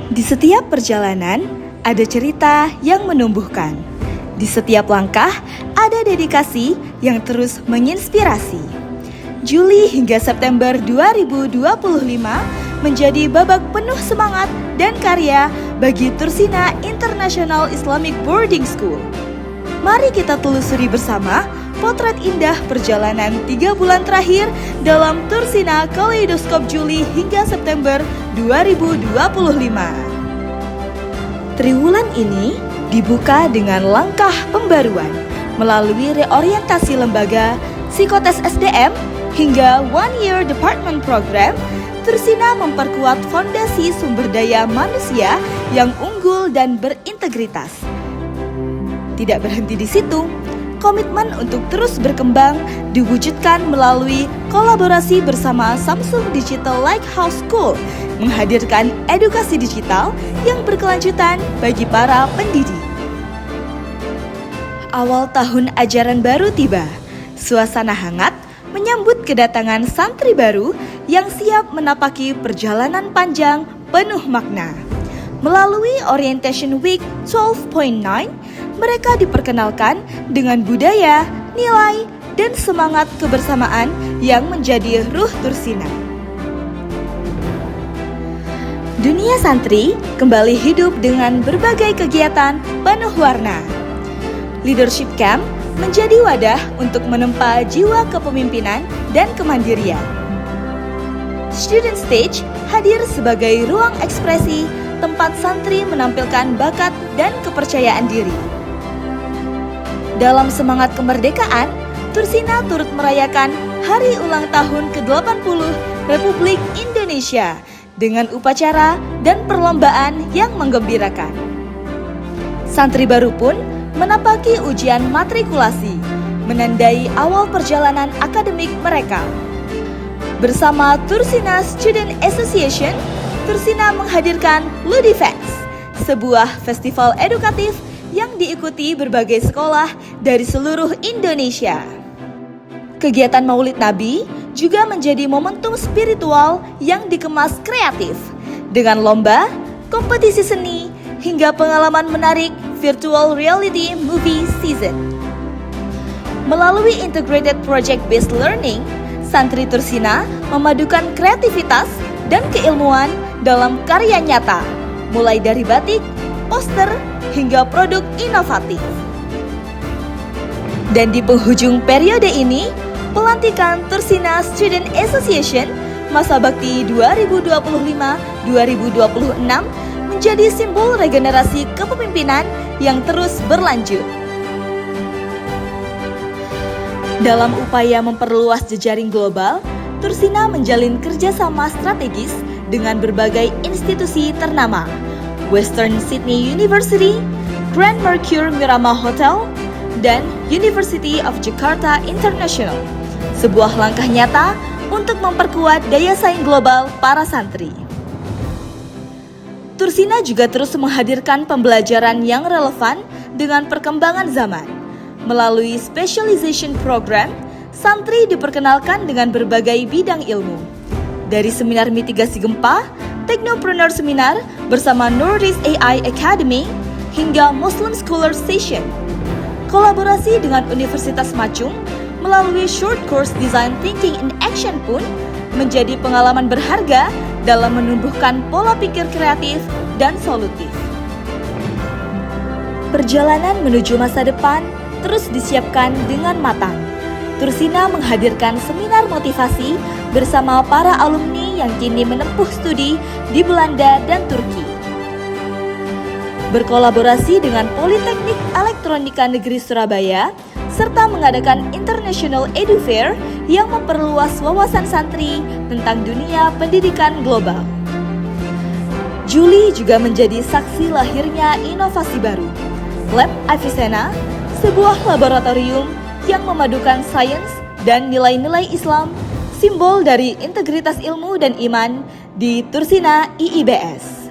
Di setiap perjalanan, ada cerita yang menumbuhkan. Di setiap langkah, ada dedikasi yang terus menginspirasi. Juli hingga September 2025 menjadi babak penuh semangat dan karya bagi Tursina International Islamic Boarding School. Mari kita telusuri bersama potret indah perjalanan 3 bulan terakhir dalam Tursina Kaleidoskop Juli hingga September 2025. Triwulan ini dibuka dengan langkah pembaruan melalui reorientasi lembaga, psikotes SDM, hingga One Year Department Program. Tursina memperkuat fondasi sumber daya manusia yang unggul dan berintegritas. Tidak berhenti di situ, komitmen untuk terus berkembang diwujudkan melalui kolaborasi bersama Samsung Digital Lighthouse School, menghadirkan edukasi digital yang berkelanjutan bagi para pendidik. Awal tahun ajaran baru tiba, suasana hangat menyambut kedatangan santri baru yang siap menapaki perjalanan panjang penuh makna. Melalui Orientation Week 12.9, mereka diperkenalkan dengan budaya, nilai, dan semangat kebersamaan yang menjadi ruh Tursina. Dunia santri kembali hidup dengan berbagai kegiatan penuh warna. Leadership Camp menjadi wadah untuk menempa jiwa kepemimpinan dan kemandirian. Student Stage hadir sebagai ruang ekspresi tempat santri menampilkan bakat dan kepercayaan diri. Dalam semangat kemerdekaan, Tursina turut merayakan Hari Ulang Tahun ke-80 Republik Indonesia dengan upacara dan perlombaan yang menggembirakan. Santri baru pun menapaki ujian matrikulasi, menandai awal perjalanan akademik mereka. Bersama Tursina Student Association, Tursina menghadirkan Ludifest, sebuah festival edukatif yang diikuti berbagai sekolah dari seluruh Indonesia. Kegiatan Maulid Nabi juga menjadi momentum spiritual yang dikemas kreatif, dengan lomba, kompetisi seni, hingga pengalaman menarik virtual reality movie season. Melalui integrated project-based learning, santri Tursina memadukan kreativitas dan keilmuan dalam karya nyata, mulai dari batik, poster, hingga produk inovatif. Dan di penghujung periode ini, pelantikan Tursina Student Association masa bakti 2025-2026 menjadi simbol regenerasi kepemimpinan yang terus berlanjut. Dalam upaya memperluas jejaring global, Tursina menjalin kerjasama strategis dengan berbagai institusi ternama, Western Sydney University, Grand Mercure Miramar Hotel, dan University of Jakarta International. Sebuah langkah nyata untuk memperkuat daya saing global para santri. Tursina juga terus menghadirkan pembelajaran yang relevan dengan perkembangan zaman. Melalui specialization program, santri diperkenalkan dengan berbagai bidang ilmu. Dari seminar mitigasi gempa, Technopreneur Seminar bersama Nordisk AI Academy, hingga Muslim Scholar Station. Kolaborasi dengan Universitas Macung melalui short course Design Thinking in Action pun menjadi pengalaman berharga dalam menumbuhkan pola pikir kreatif dan solutif. Perjalanan menuju masa depan terus disiapkan dengan matang. Tursina menghadirkan seminar motivasi bersama para alumni yang kini menempuh studi di Belanda dan Turki. Berkolaborasi dengan Politeknik Elektronika Negeri Surabaya, serta mengadakan International Edu Fair yang memperluas wawasan santri tentang dunia pendidikan global. Juli juga menjadi saksi lahirnya inovasi baru, Lab Avicenna, sebuah laboratorium yang memadukan sains dan nilai-nilai Islam, simbol dari integritas ilmu dan iman di Tursina IIBS.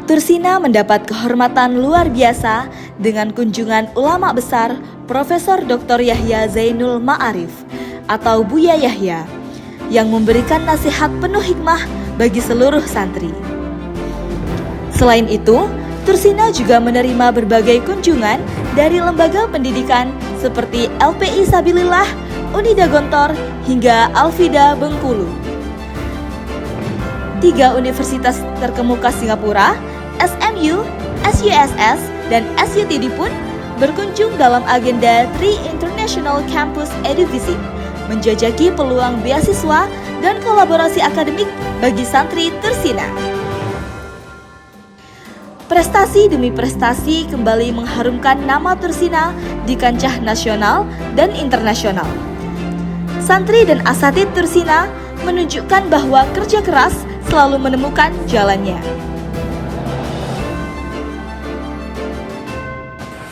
Tursina mendapat kehormatan luar biasa dengan kunjungan ulama besar Profesor Dr. Yahya Zainul Ma'arif atau Buya Yahya yang memberikan nasihat penuh hikmah bagi seluruh santri. Selain itu, Tursina juga menerima berbagai kunjungan dari lembaga pendidikan seperti LPI Sabilillah, Unida Gontor, hingga Alfida Bengkulu. 3 universitas terkemuka Singapura, SMU, SUSS, dan SUTD pun berkunjung dalam agenda Tri International Campus Eduvisit, menjajaki peluang beasiswa dan kolaborasi akademik bagi santri Tursina. Prestasi demi prestasi kembali mengharumkan nama Tursina di kancah nasional dan internasional. Santri dan asatidz Tursina menunjukkan bahwa kerja keras selalu menemukan jalannya.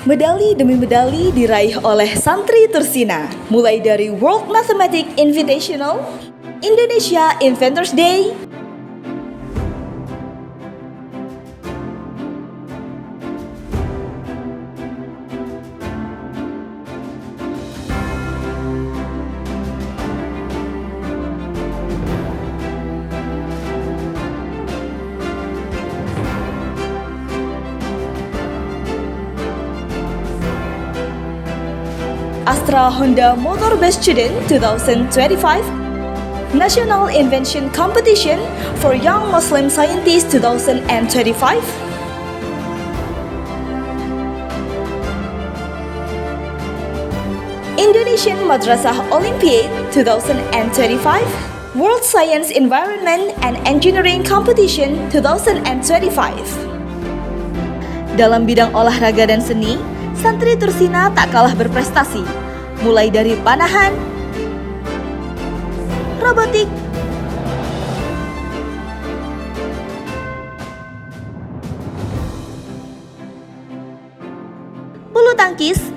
Medali demi medali diraih oleh santri Tursina, mulai dari World Mathematics Invitational, Indonesia Inventors Day, Astra Honda Motor Best Student 2025, National Invention Competition for Young Muslim Scientists 2025, Indonesian Madrasah Olympiad 2025, World Science Environment and Engineering Competition 2025. Dalam bidang olahraga dan seni, santri Tursina tak kalah berprestasi, mulai dari panahan, robotik, bulu tangkis,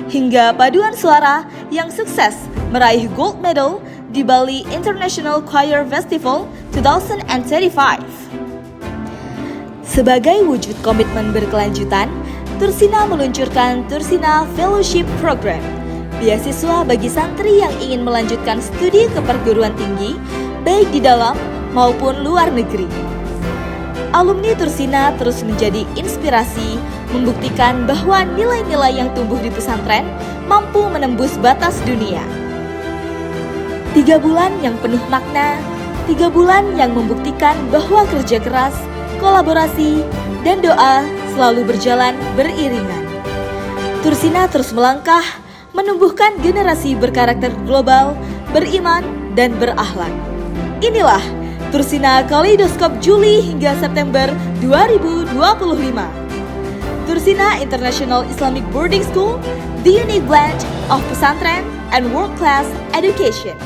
hingga paduan suara yang sukses meraih gold medal di Bali International Choir Festival 2025. Sebagai wujud komitmen berkelanjutan, Tursina meluncurkan Tursina Fellowship Program, beasiswa bagi santri yang ingin melanjutkan studi ke perguruan tinggi, baik di dalam maupun luar negeri. Alumni Tursina terus menjadi inspirasi, membuktikan bahwa nilai-nilai yang tumbuh di pesantren mampu menembus batas dunia. 3 bulan yang penuh makna, 3 bulan yang membuktikan bahwa kerja keras, kolaborasi, dan doa selalu berjalan beriringan. Tursina terus melangkah, menumbuhkan generasi berkarakter global, beriman, dan berakhlak. Inilah Tursina Kaleidoskop Juli hingga September 2025. Tursina International Islamic Boarding School, the unique blend of pesantren and world-class education.